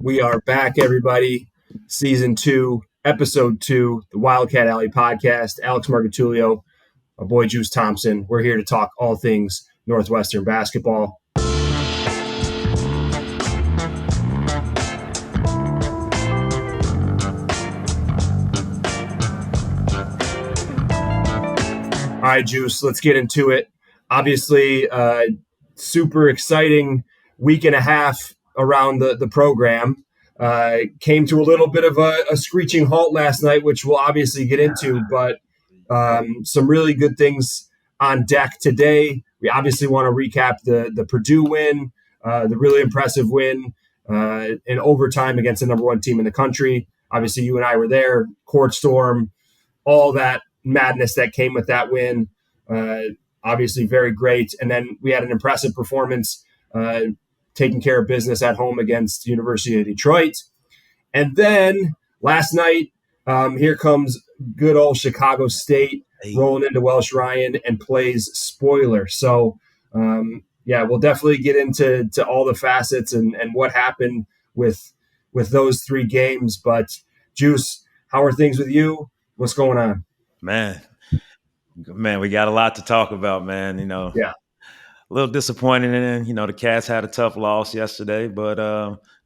We are back, everybody. Season 2, Episode 2, the Wildcat Alley podcast. Alex Margatulio, our boy Juice Thompson. We're here to talk all things Northwestern basketball. All right, Juice, let's get into it. Obviously, super exciting week and a half around the program. Came to a little bit of a screeching halt last night, which we'll obviously get into, but some really good things on deck today. We obviously want to recap the Purdue win, the really impressive win in overtime against the number one team in the country. Obviously, you and I were there, court storm, all that madness that came with that win. Obviously, very great. And then we had an impressive performance taking care of business at home against the University of Detroit. And then last night, here comes good old Chicago State rolling into Welsh Ryan and plays spoiler. So, we'll definitely get into all the facets and what happened with those three games. But, Juice, how are things with you? What's going on? Man, we got a lot to talk about, man. Yeah. A little disappointing. And, the Cats had a tough loss yesterday, but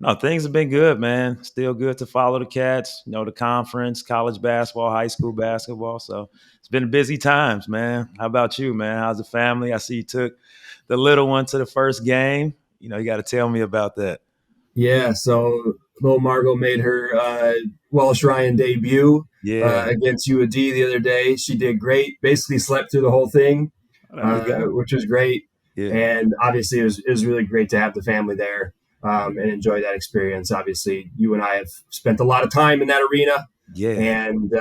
no, things have been good, man. Still good to follow the Cats, the conference, college basketball, high school basketball. So it's been busy times, man. How about you, man? How's the family? I see you took the little one to the first game. You got to tell me about that. Yeah, so little Margot made her Welsh Ryan debut against UAD the other day. She did great. Basically slept through the whole thing, which was great. Yeah. And obviously, it was really great to have the family there and enjoy that experience. Obviously, you and I have spent a lot of time in that arena and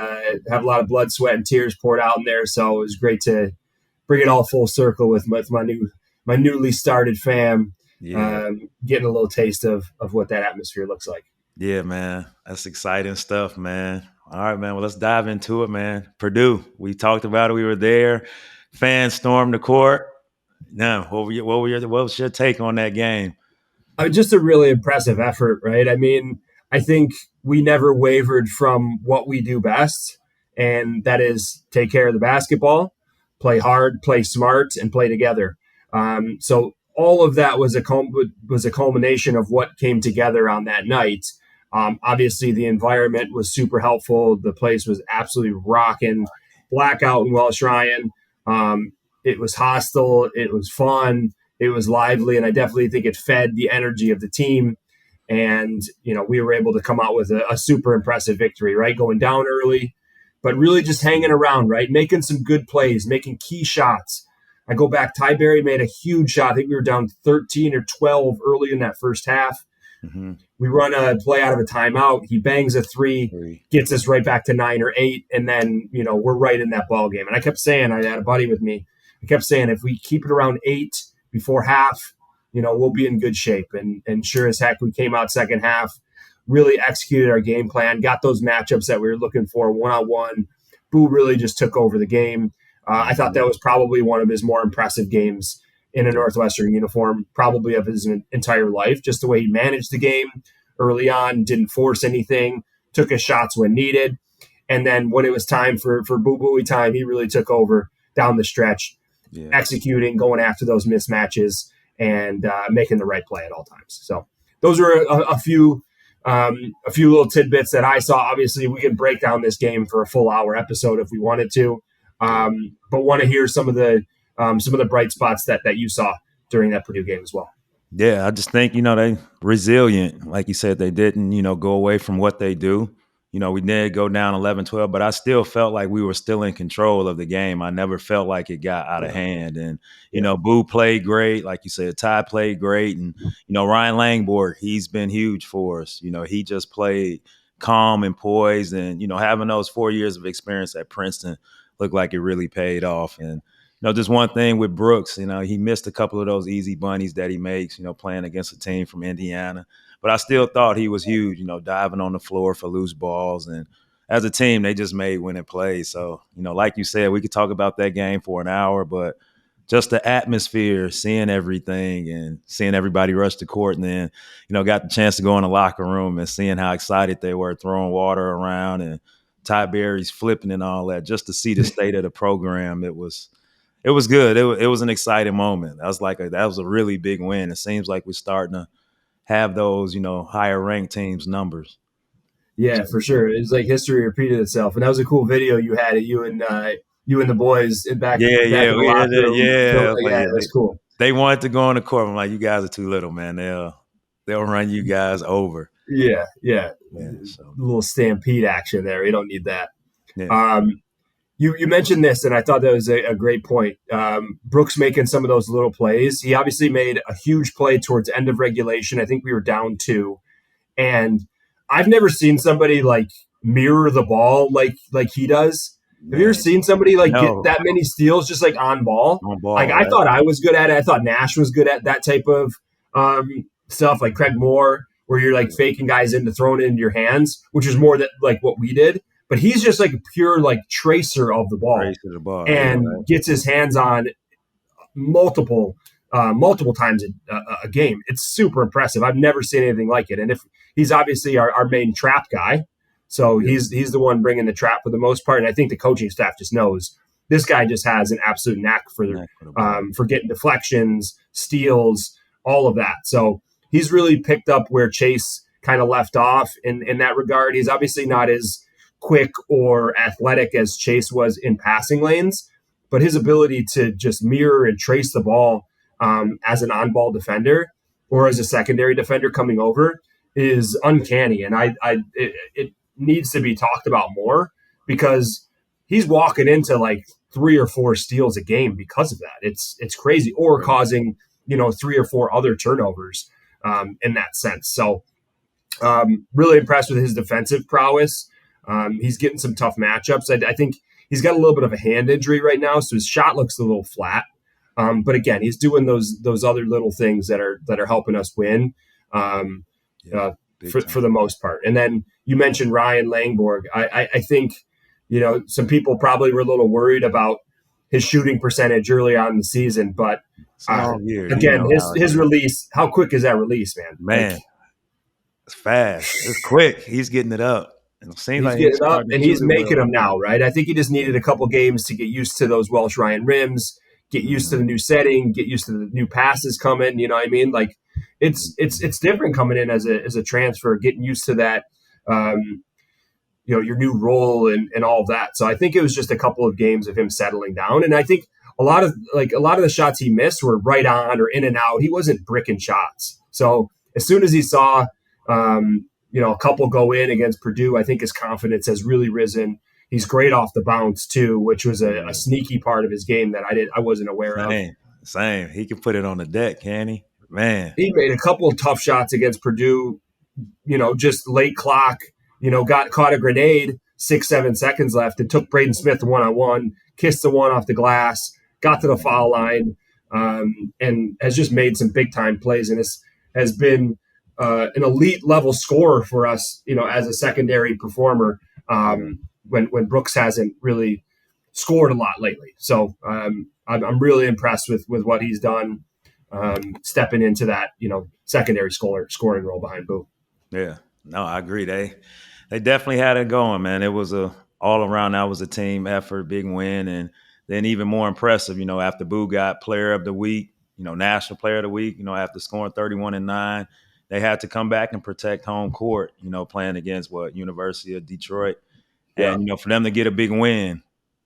have a lot of blood, sweat, and tears poured out in there. So it was great to bring it all full circle with my newly started fam. Yeah. Getting a little taste of what that atmosphere looks like. Yeah, man. That's exciting stuff, man. All right, man. Well, let's dive into it, man. Purdue, we talked about it. We were there. Fans stormed the court. Now, what was your take on that game? Just a really impressive effort, right? I mean, I think we never wavered from what we do best, and that is take care of the basketball, play hard, play smart, and play together. So all of that was a culmination of what came together on that night. Obviously, the environment was super helpful. The place was absolutely rocking. Blackout in Welsh Ryan. It was hostile. It was fun. It was lively, and I definitely think it fed the energy of the team. And we were able to come out with a super impressive victory, right? Going down early, but really just hanging around, right? Making some good plays, making key shots. I go back, Ty Berry made a huge shot. I think we were down 13 or 12 early in that first half. Mm-hmm. We run a play out of a timeout. He bangs a three, gets us right back to 9 or 8, and then, we're right in that ball game. And I kept saying, I had a buddy with me, I kept saying, if we keep it around 8 before half, we'll be in good shape. And sure as heck, we came out second half, really executed our game plan, got those matchups that we were looking for one-on-one. Boo really just took over the game. I thought that was probably one of his more impressive games in a Northwestern uniform, probably of his entire life, just the way he managed the game early on, didn't force anything, took his shots when needed. And then when it was time for boo-booey time, he really took over down the stretch, executing, going after those mismatches, and making the right play at all times. So those are a few little tidbits that I saw. Obviously, we can break down this game for a full hour episode if we wanted to. But want to hear some of the bright spots that you saw during that Purdue game as well. Yeah, I just think, they resilient. Like you said, they didn't, go away from what they do. We did go down 11-12, but I still felt like we were still in control of the game. I never felt like it got out of hand. And, Boo played great. Like you said, Ty played great. And, Ryan Langborg, he's been huge for us. He just played calm and poised. And, having those 4 years of experience at Princeton looked like it really paid off. And, just one thing with Brooks, he missed a couple of those easy bunnies that he makes, playing against a team from Indiana. But I still thought he was huge, diving on the floor for loose balls. And as a team, they just made winning plays. So, like you said, we could talk about that game for an hour, but just the atmosphere, seeing everything and seeing everybody rush the court. And then, got the chance to go in the locker room and seeing how excited they were, throwing water around and Ty Berry's flipping and all that, just to see the state of the program. It was good. It was an exciting moment. That was a really big win. It seems like we're starting to have those, higher ranked teams numbers. Yeah, for sure. It's like history repeated itself, and that was a cool video you had of you and the boys back Yeah, in the we had locker that. room. Yeah, So, yeah, that's cool. they wanted to go on the court. I'm like, you guys are too little, man. They'll run you guys over. Yeah. So. A little stampede action there. You don't need that. Yeah. You mentioned this, and I thought that was a great point. Brooks making some of those little plays. He obviously made a huge play towards end of regulation. I think we were down 2, and I've never seen somebody like mirror the ball like he does. Have you ever seen somebody like get that many steals just like on ball? Like I thought I was good at it. I thought Nash was good at that type of stuff, like Craig Moore, where you're like faking guys into throwing it into your hands, which is more that like what we did. But he's just like a pure like tracer of the ball, and gets his hands on multiple times a game. It's super impressive. I've never seen anything like it. And if he's obviously our main trap guy, so he's the one bringing the trap for the most part. And I think the coaching staff just knows this guy just has an absolute knack for getting deflections, steals, all of that. So he's really picked up where Chase kind of left off in that regard. He's obviously not as quick or athletic as Chase was in passing lanes, but his ability to just mirror and trace the ball as an on-ball defender or as a secondary defender coming over is uncanny. And it needs to be talked about more because he's walking into like 3 or 4 steals a game because of that. It's crazy, or causing 3 or 4 other turnovers in that sense. So really impressed with his defensive prowess. He's getting some tough matchups. I think he's got a little bit of a hand injury right now, so his shot looks a little flat. But again, he's doing those other little things that are helping us win for the most part. And then you mentioned Ryan Langborg. I think some people probably were a little worried about his shooting percentage early on in the season, but again, his release. How quick is that release, man? Man, it's fast. It's quick. He's getting it up. He's getting it up, and he's making them now, right? I think he just needed a couple games to get used to those Welsh Ryan rims, get used to the new setting, get used to the new passes coming. You know what I mean? Like it's different coming in as a transfer, getting used to that, your new role and all of that. So I think it was just a couple of games of him settling down, and I think a lot of the shots he missed were right on or in and out. He wasn't bricking shots. So as soon as he saw a couple go in against Purdue, I think his confidence has really risen. He's great off the bounce too, which was a sneaky part of his game that I wasn't aware of. Same. He can put it on the deck, can he? Man. He made a couple of tough shots against Purdue, just late clock, caught a grenade, 6-7 seconds left, and took Braden Smith one-on-one, kissed the one off the glass, got to the foul line, and has just made some big-time plays, and has been an elite level scorer for us, as a secondary performer, when Brooks hasn't really scored a lot lately. So I'm really impressed with what he's done, stepping into that, secondary scoring role behind Boo. Yeah, no, I agree. They definitely had it going, man. It was all around. That was a team effort, big win. And then even more impressive, after Boo got player of the week, national player of the week, after scoring 31-9, they had to come back and protect home court, playing against University of Detroit. And, for them to get a big win.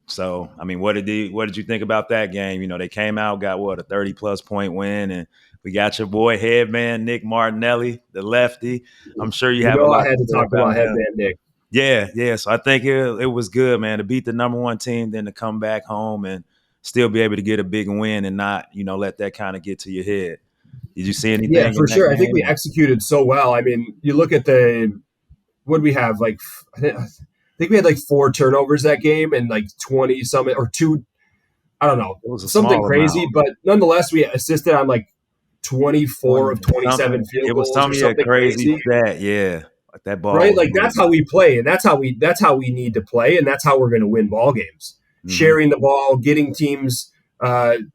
So, I mean, what did you think about that game? They came out, got a 30-plus point win, and we got your boy headman Nick Martinelli, the lefty. I'm sure you have a lot I had to talk about headman Nick. Yeah. So I think it was good, man, to beat the number 1 team, then to come back home and still be able to get a big win and not, let that kind of get to your head. Did you see anything? Yeah, for sure. I think we executed so well. I mean, you look at what we have, like, I think we had like 4 turnovers that game and like 20 something or 2. I don't know. It was something crazy, but nonetheless, we assisted on like 24 of 27 field goals. It was something crazy. Yeah. Like that ball. Right? Like that's how we play, and that's how we need to play, and that's how we're going to win ball games. Mm-hmm. Sharing the ball, getting teams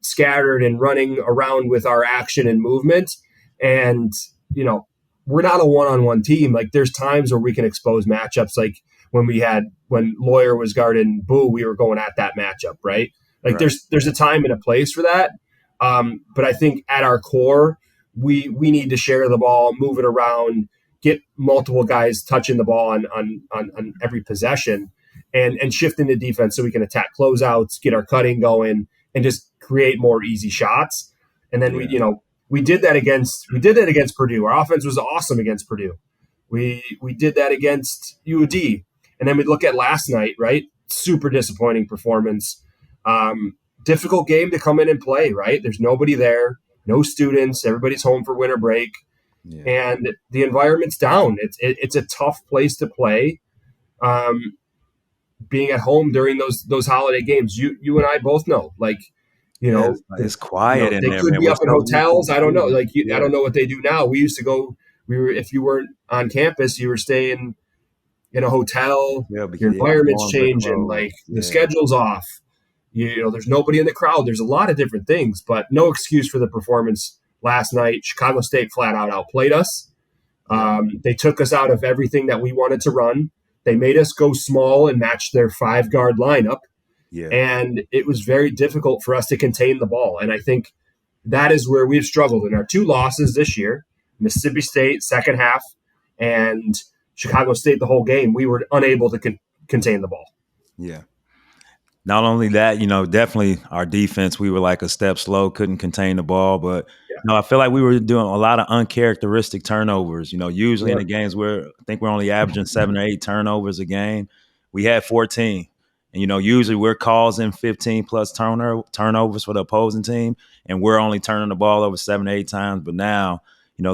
scattered and running around with our action and movement. And, we're not a one-on-one team. Like there's times where we can expose matchups. Like when Lawyer was guarding Boo, we were going at that matchup, right? Like Right. there's a time and a place for that. But I think at our core, we need to share the ball, move it around, get multiple guys touching the ball on every possession, and shift into defense so we can attack closeouts, get our cutting going, and just create more easy shots. And then Yeah. we did that against Purdue. Our offense was awesome against Purdue. We did that against UD. And then we look at last night, right? Super disappointing performance. Difficult game to come in and play, right? There's nobody there, no students, everybody's home for winter break, Yeah. and the environment's down. It's a tough place to play. Being at home during those holiday games, you and I both know, like, Yeah. It's quiet in they there, could man. be We're up in so used to hotels. the I don't know. city. Like, I Yeah. don't know what they do now. We used to go. If you weren't on campus, you were staying in a hotel. Yeah, Your because the environment's dorms are changing. closed. Like the Yeah. schedule's off. There's nobody in the crowd. There's a lot of different things, but no excuse for the performance last night. Chicago State flat out outplayed us. Yeah. They took us out of everything that we wanted to run. They made us go small and match their 5 guard lineup. Yeah. And it was very difficult for us to contain the ball. And I think that is where we've struggled in our 2 losses this year. Mississippi State, second half, and Chicago State, the whole game. We were unable to contain the ball. Yeah. Not only that, definitely our defense, we were like a step slow, couldn't contain the ball. But, Yeah. I feel like we were doing a lot of uncharacteristic turnovers. Usually in Yeah. the games I think we're only averaging 7 or 8 turnovers a game. We had 14. And, usually we're causing 15 plus turnovers for the opposing team. And we're only turning the ball over 7 or 8 times. But now,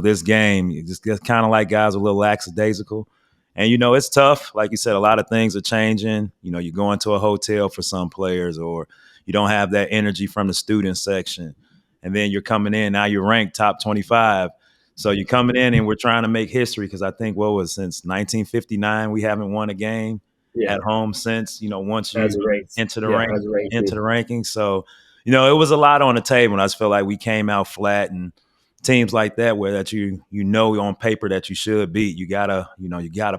this game, it just gets kind of like guys are a little lackadaisical. And, it's tough. Like you said, a lot of things are changing. You go into a hotel for some players, or you don't have that energy from the student section. And then you're coming in, now you're ranked top 25. So you're coming in and we're trying to make history because I think since 1959, we haven't won a game Yeah. at home since, once As you a ranked, enter the as a ranked into team. the rankings. So, it was a lot on the table. And I just felt like we came out flat, and teams like that where that on paper that you should beat, you gotta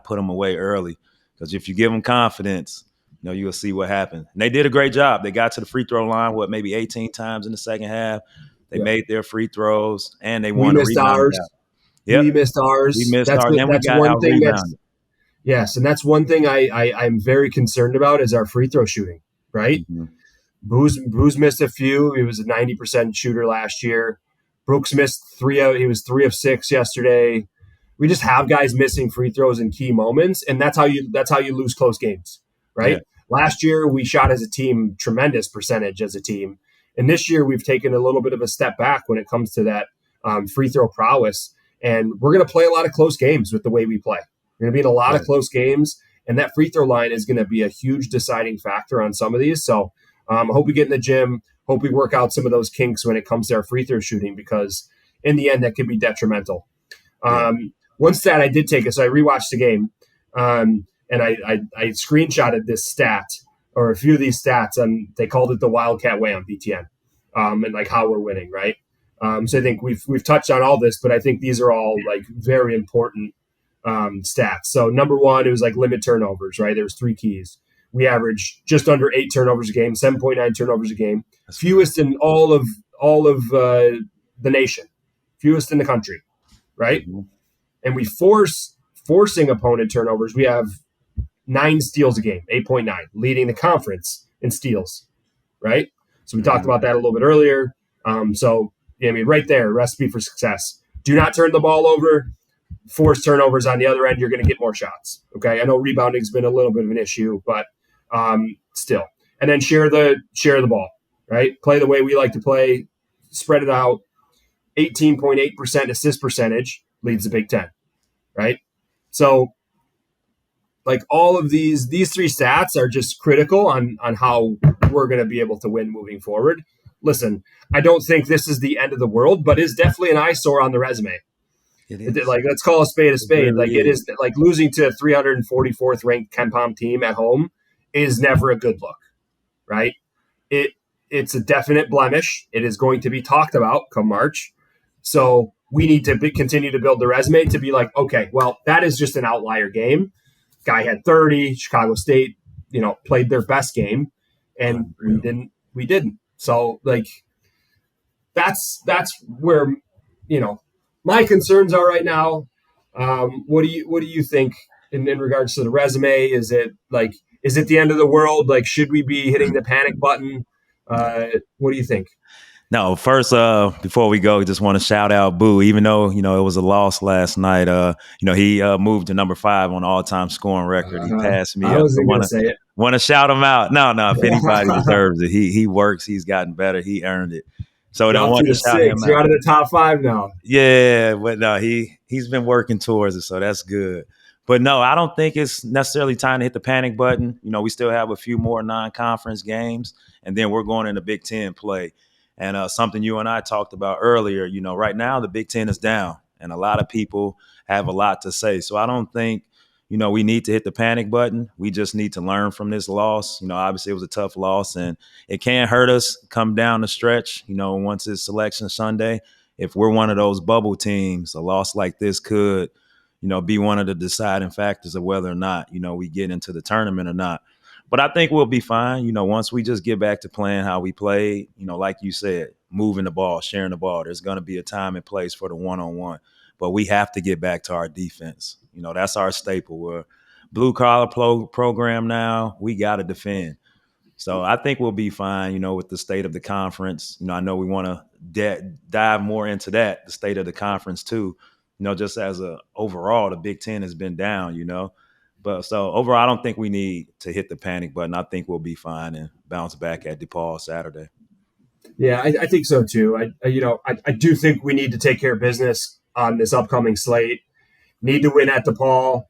put them away early, because if you give them confidence, you'll see what happens. And they did a great job. They got to the free throw line maybe 18 times in the second half. They Yeah. made their free throws and they We won the missed rebound ours. battle. Yep, We missed we ours. missed ours and we That's got one out thing rebounded. yes, and that's one thing I'm very concerned about is our free throw shooting, right? Mm-hmm. Booz missed a few. He was a 90% shooter last year. Brooks missed 3 of. He was 3 of 6 yesterday. We just have guys missing free throws in key moments, and that's how you lose close games, right? Yeah. Last year we shot as a team tremendous percentage as a team, and this year we've taken a little bit of a step back when it comes to that free throw prowess. And we're going to play a lot of close games with the way we play. We're going to be in a lot of close games, and that free throw line is going to be a huge deciding factor on some of these. So I hope we get in the gym. Hope we work out some of those kinks when it comes to our free throw shooting, because in the end, that could be detrimental. One stat I did take, so I rewatched the game, and I screenshotted this stat, or a few of these stats, and they called it the Wildcat way on BTN, and like how we're winning, right? So I think we've touched on all this, but I think these are all like very important stats. So number one, it was like limit turnovers, right? There was 3 keys. We averaged just under 8 turnovers a game, 7.9 turnovers a game, fewest in all of the nation, fewest in the country, right? Mm-hmm. And we forcing opponent turnovers. We have 9 steals a game, 8.9, leading the conference in steals, right? So we talked about that a little bit earlier. Right there, recipe for success. Do not turn the ball over. Force turnovers on the other end, you're going to get more shots. Okay, I know rebounding's been a little bit of an issue, but still. And then share the ball, right? Play the way we like to play. Spread it out. 18.8% assist percentage leads the Big Ten, right? So, like all of these 3 stats are just critical on how we're going to be able to win moving forward. Listen, I don't think this is the end of the world, but it's definitely an eyesore on the resume. It is. Like, let's call a spade a spade. Really It is like losing to a 344th ranked KenPom team at home is never a good look, right? it's a definite blemish. It is going to be talked about come March. So we need to continue to build the resume to be like, okay, well, that is just an outlier game. Guy had 30. Chicago State, played their best game, and we Unreal. didn't. We didn't. So like, that's where my concerns are right now. What do you think in regards to the resume? Is it the end of the world? Like, should we be hitting the panic button? What do you think? No, first, before we go, just want to shout out Boo. Even though it was a loss last night, he moved to number 5 on the all-time scoring record. He passed me I up. So wasn't gonna say it. want to shout him out. No, if anybody deserves it, he works. He's gotten better. He earned it. So I You're up want to to the shout him 6. You're out. out of the top 5 now. Yeah, but no, he's been working towards it, so that's good. But no, I don't think it's necessarily time to hit the panic button. We still have a few more non-conference games, and then we're going into Big Ten play. And something you and I talked about earlier, right now the Big Ten is down, and a lot of people have a lot to say. So I don't think, we need to hit the panic button. We just need to learn from this loss. Obviously it was a tough loss, and it can't hurt us come down the stretch. Once it's Selection Sunday, if we're one of those bubble teams, a loss like this could, be one of the deciding factors of whether or not, we get into the tournament or not. But I think we'll be fine. Once we just get back to playing how we played, like you said, moving the ball, sharing the ball, there's going to be a time and place for the one-on-one. But we have to get back to our defense. That's our staple. We're blue-collar program now. We got to defend. So I think we'll be fine, with the state of the conference. I know we want to dive more into that, the state of the conference too. Just as overall, the Big Ten has been down. But so overall, I don't think we need to hit the panic button. I think we'll be fine and bounce back at DePaul Saturday. Yeah, I think so too. I do think we need to take care of business on this upcoming slate. Need to win at DePaul.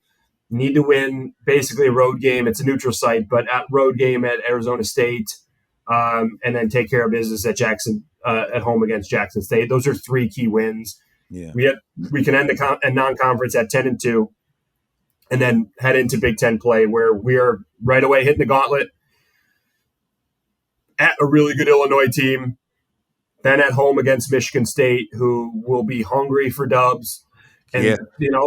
Need to win basically a road game. It's a neutral site, but at road game at Arizona State, and then take care of business at home against Jackson State. Those are 3 key wins. Yeah, we can end a non-conference at 10-2, and then head into Big Ten play where we are right away hitting the gauntlet at a really good Illinois team, then at home against Michigan State, who will be hungry for dubs. And,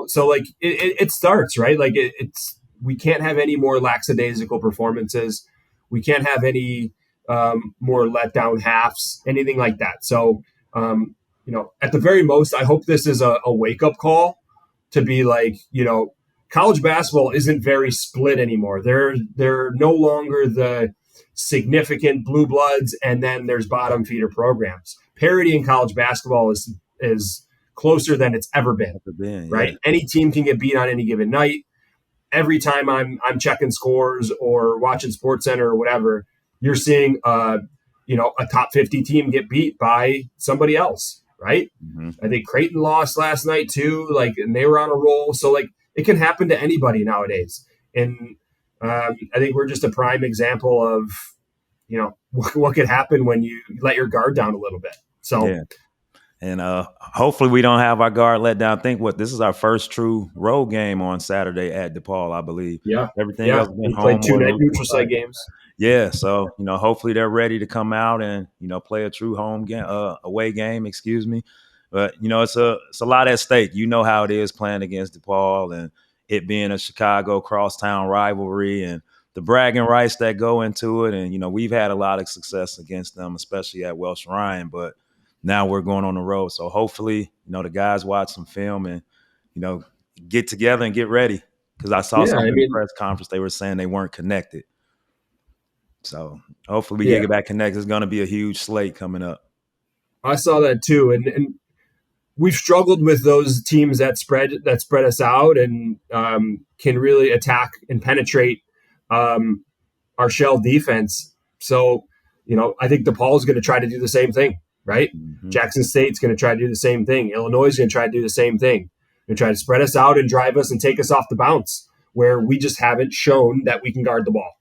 so like it starts, right? Like it's we can't have any more lackadaisical performances. We can't have any more letdown halves, anything like that. So, at the very most, I hope this is a wake-up call to be like, college basketball isn't very split anymore. They're no longer the significant blue bloods, and then there's bottom feeder programs. Parity in college basketball is closer than it's ever been. Right? Yeah. Any team can get beat on any given night. Every time I'm checking scores or watching SportsCenter or whatever, you're seeing a top 50 team get beat by somebody else, right? Mm-hmm. I think Creighton lost last night too, and they were on a roll. So it can happen to anybody nowadays. And I think we're just a prime example of, what could happen when you let your guard down a little bit. So, yeah. And hopefully we don't have our guard let down. I think this is our first true road game on Saturday at DePaul, I believe. Yeah. Everything else has been we home. Played 2 neutral site games. Yeah. So, hopefully they're ready to come out and, play a true home game, away game, excuse me. But, it's a lot at stake. You know how it is playing against DePaul and it being a Chicago crosstown rivalry and the bragging rights that go into it. And, we've had a lot of success against them, especially at Welsh Ryan. But now we're going on the road. So hopefully, the guys watch some film and, get together and get ready. Because I saw something in the press conference. They were saying they weren't connected. So hopefully we get back connected. It's going to be a huge slate coming up. I saw that too. And we've struggled with those teams that spread us out and can really attack and penetrate our shell defense. So, I think DePaul is going to try to do the same thing, right? Mm-hmm. Jackson State's going to try to do the same thing. Illinois is going to try to do the same thing. They're trying to spread us out and drive us and take us off the bounce where we just haven't shown that we can guard the ball.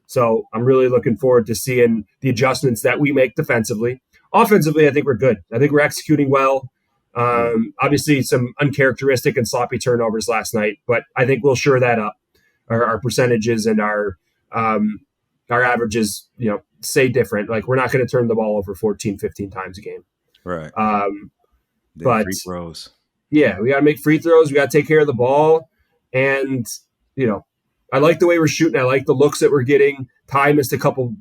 So I'm really looking forward to seeing the adjustments that we make defensively. Offensively, I think we're good. I think we're executing well. Obviously, some uncharacteristic and sloppy turnovers last night, but I think we'll shore that up. Our percentages and our averages, say different. Like, we're not going to turn the ball over 14, 15 times a game. Right. Um, Then but free throws. yeah, we got to make free throws. We got to take care of the ball. And, I like the way we're shooting. I like the looks that we're getting. Ty missed a couple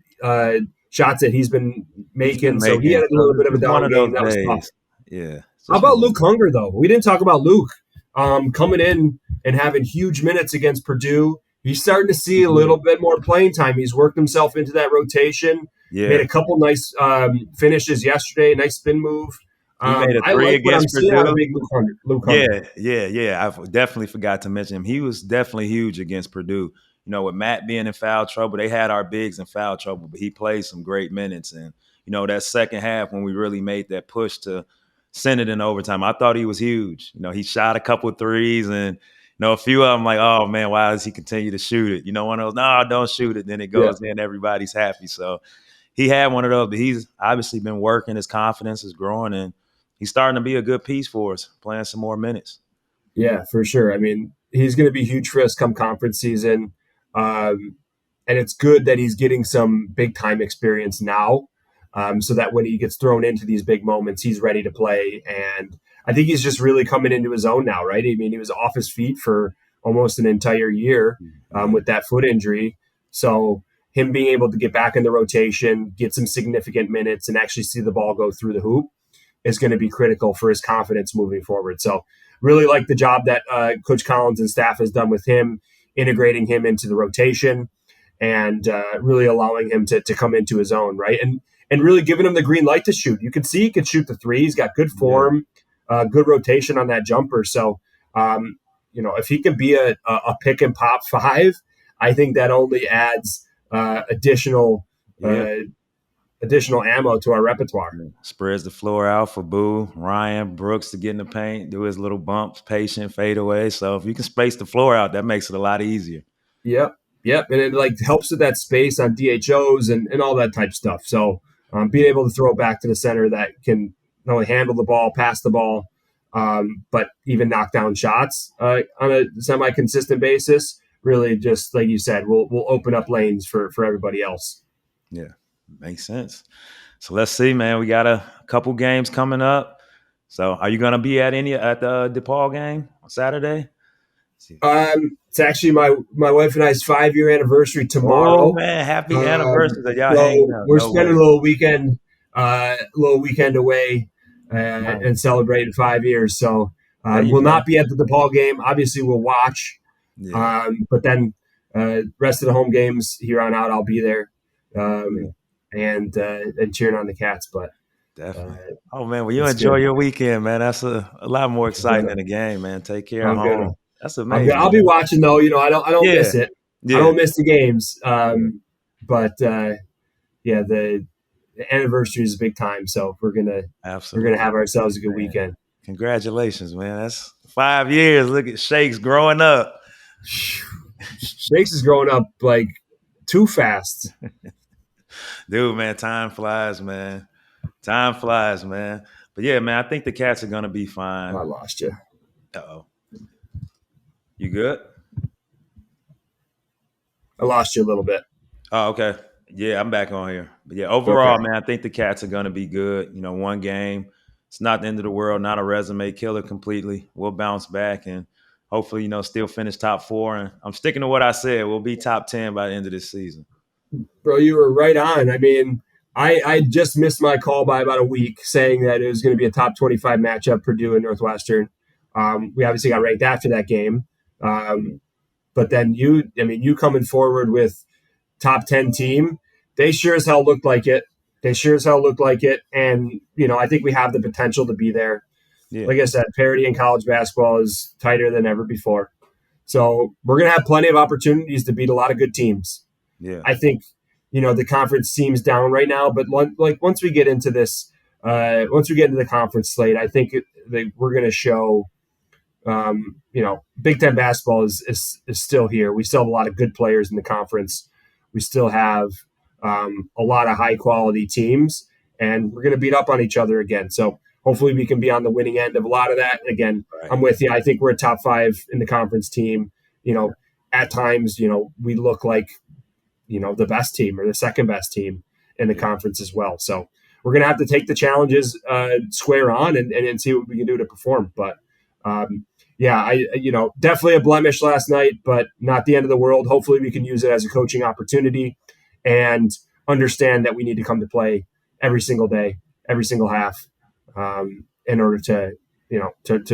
shots that he's been He's been making. So he making. had a So little bit of a it's one down of game. those That was tough. days. Yeah. It's How just about one of Luke Hunger, though? We didn't talk about Luke coming in and having huge minutes against Purdue. He's starting to see a little bit more playing time. He's worked himself into that rotation. Made Yeah. a couple nice finishes yesterday. Nice spin move. He made a I three like what I'm against seeing out of Purdue. big Luke Hunger. Yeah. I definitely forgot to mention him. He was definitely huge against Purdue. With Matt being in foul trouble, they had our bigs in foul trouble, but he played some great minutes. And, that second half when we really made that push to send it in overtime, I thought he was huge. He shot a couple of threes and, a few of them like, oh, man, why does he continue to shoot it? One of those, no, don't shoot it. Then it Yeah. goes in, everybody's happy. So he had one of those, but he's obviously been working. His confidence is growing, and he's starting to be a good piece for us, playing some more minutes. Yeah, for sure. I mean, he's going to be huge for us come conference season. And it's good that he's getting some big time experience now, so that when he gets thrown into these big moments, he's ready to play. And I think he's just really coming into his own now, right? I mean, he was off his feet for almost an entire year with that foot injury. So him being able to get back in the rotation, get some significant minutes, and actually see the ball go through the hoop is going to be critical for his confidence moving forward. So really like the job that Coach Collins and staff has done with him, integrating him into the rotation and really allowing him to come into his own, right? And really giving him the green light to shoot. You can see he can shoot the three. He's got good form, good rotation on that jumper. So, if he can be a pick and pop five, I think that only adds additional ammo to our repertoire. Spreads the floor out for Boo, Ryan, Brooks to get in the paint, do his little bumps, patient, fade away. So if you can space the floor out, that makes it a lot easier. Yep. And it helps with that space on DHOs and all that type of stuff. So being able to throw it back to the center that can not only handle the ball, pass the ball, but even knock down shots on a semi-consistent basis, really just like you said, will open up lanes for everybody else. Yeah, makes sense. So let's see, man. We got a couple games coming up. So are you going to be at the DePaul game on Saturday? It's actually my wife and I's 5-year anniversary tomorrow. Oh man, happy anniversary! That y'all so hanging out. We're spending a little weekend away and celebrating 5 years. So we'll not be at the DePaul game. Obviously, we'll watch. Yeah. But then rest of the home games here on out, I'll be there and cheering on the Cats. But definitely. Oh man, well you enjoy your weekend, man. That's a lot more exciting than a game, man. Take care of home. That's amazing. I'll be watching though. I don't miss it. Yeah. I don't miss the games. But the anniversary is a big time, so we're gonna have ourselves a good weekend. Congratulations, man. That's 5 years. Look at Shakes growing up. Shakes is growing up like too fast. Dude, man, time flies, man. Time flies, man. But yeah, man, I think the Cats are gonna be fine. I lost you. Uh-oh. You good? I lost you a little bit. Oh, okay. Yeah, I'm back on here. But yeah, overall, man, I think the Cats are going to be good. One game. It's not the end of the world, not a resume killer completely. We'll bounce back and hopefully, still finish top 4. And I'm sticking to what I said. We'll be top 10 by the end of this season. Bro, you were right on. I mean, I just missed my call by about a week saying that it was going to be a top 25 matchup, Purdue and Northwestern. We obviously got ranked after that game. But then you coming forward with top 10 team, they sure as hell looked like it. And, I think we have the potential to be there. Yeah. Like I said, parity in college basketball is tighter than ever before. So we're going to have plenty of opportunities to beat a lot of good teams. Yeah. I think, the conference seems down right now, but once we get into this, once we get into the conference slate, I think we're going to show, Big Ten basketball is still here. We still have a lot of good players in the conference. We still have a lot of high quality teams, and we're going to beat up on each other again. So hopefully we can be on the winning end of a lot of that. Again, right. I'm with you. I think we're a top 5 in the conference team. At times, we look like, the best team or the second best team. in the conference as well. So we're going to have to take the challenges square on and see what we can do to perform. But yeah, definitely a blemish last night, but not the end of the world. Hopefully we can use it as a coaching opportunity and understand that we need to come to play every single day, every single half, in order to,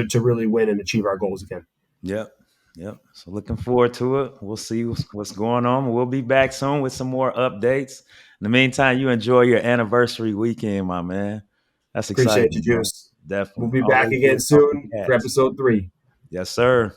to really win and achieve our goals again. Yep. Yep. So looking forward to it. We'll see what's going on. We'll be back soon with some more updates. In the meantime, you enjoy your anniversary weekend, my man. That's Appreciate you, exciting, bro. Juice. We'll Definitely. be back Always again good talking soon for cats. episode 3. Yes, sir.